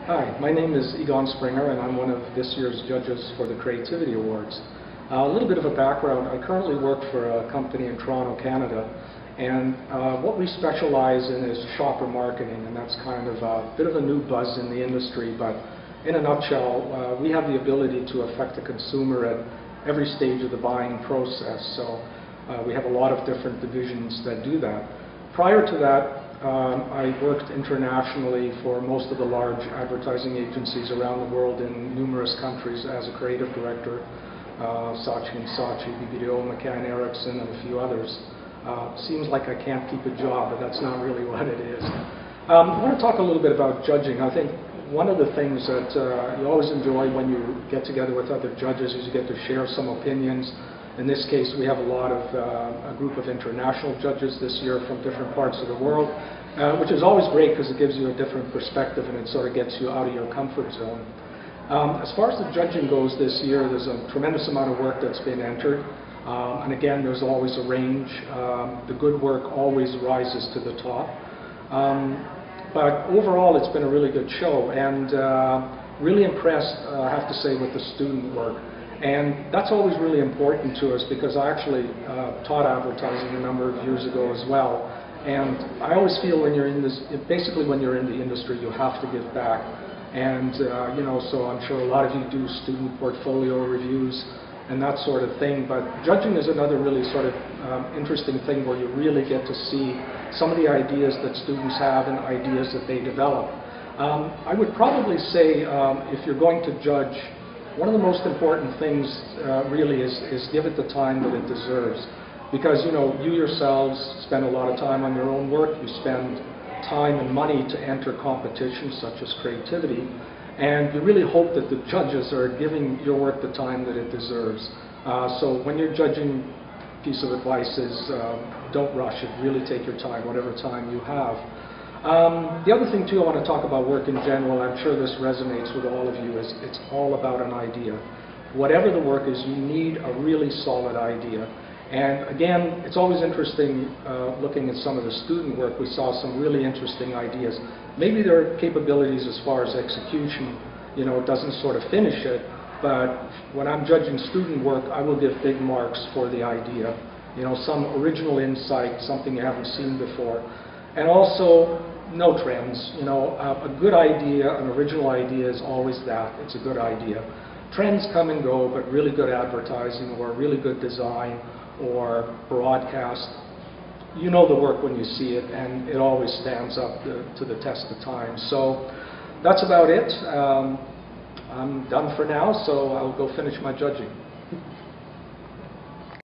Hi, my name is Egon Springer, and I'm one of this year's judges for the Creativity Awards. A little bit of a background: I currently work for a company in Toronto, Canada, and what we specialize in is shopper marketing, and that's kind of a bit of a new buzz in the industry, but in a nutshell, we have the ability to affect the consumer at every stage of the buying process. So we have a lot of different divisions that do that. Prior to that, I worked internationally for most of the large advertising agencies around the world in numerous countries as a creative director, Saatchi & Saatchi, BBDO, McCann Erickson, and a few others. Seems like I can't keep a job, but that's not really what it is. I want to talk a little bit about judging. I think one of the things that you always enjoy when you get together with other judges is you get to share some opinions. In this case, we have a group of international judges this year from different parts of the world, which is always great because it gives you a different perspective and it sort of gets you out of your comfort zone. As far as the judging goes this year, there's a tremendous amount of work that's been entered. And again, there's always a range. The good work always rises to the top. But overall, it's been a really good show, and really impressed, I have to say, with the student work. And that's always really important to us because I actually taught advertising a number of years ago as well. And I always feel when you're in this, basically when you're in the industry, you have to give back. And so I'm sure a lot of you do student portfolio reviews and that sort of thing. But judging is another really sort of interesting thing where you really get to see some of the ideas that students have and ideas that they develop. I would probably say if you're going to judge, one of the most important things really is give it the time that it deserves. Because you yourselves spend a lot of time on your own work, you spend time and money to enter competitions such as creativity, and you really hope that the judges are giving your work the time that it deserves. So when you're judging, piece of advice is don't rush it, really take your time, whatever time you have. The other thing too I want to talk about work in general, I'm sure this resonates with all of you, is it's all about an idea. Whatever the work is, you need a really solid idea. And again, it's always interesting looking at some of the student work. We saw some really interesting ideas. Maybe their capabilities as far as execution, doesn't sort of finish it, but when I'm judging student work, I will give big marks for the idea. Some original insight, something you haven't seen before. And also, no trends. A good idea, an original idea is always that. It's a good idea. Trends come and go, but really good advertising or really good design or broadcast, you know the work when you see it, and it always stands up to the test of time. So that's about it. I'm done for now, so I'll go finish my judging.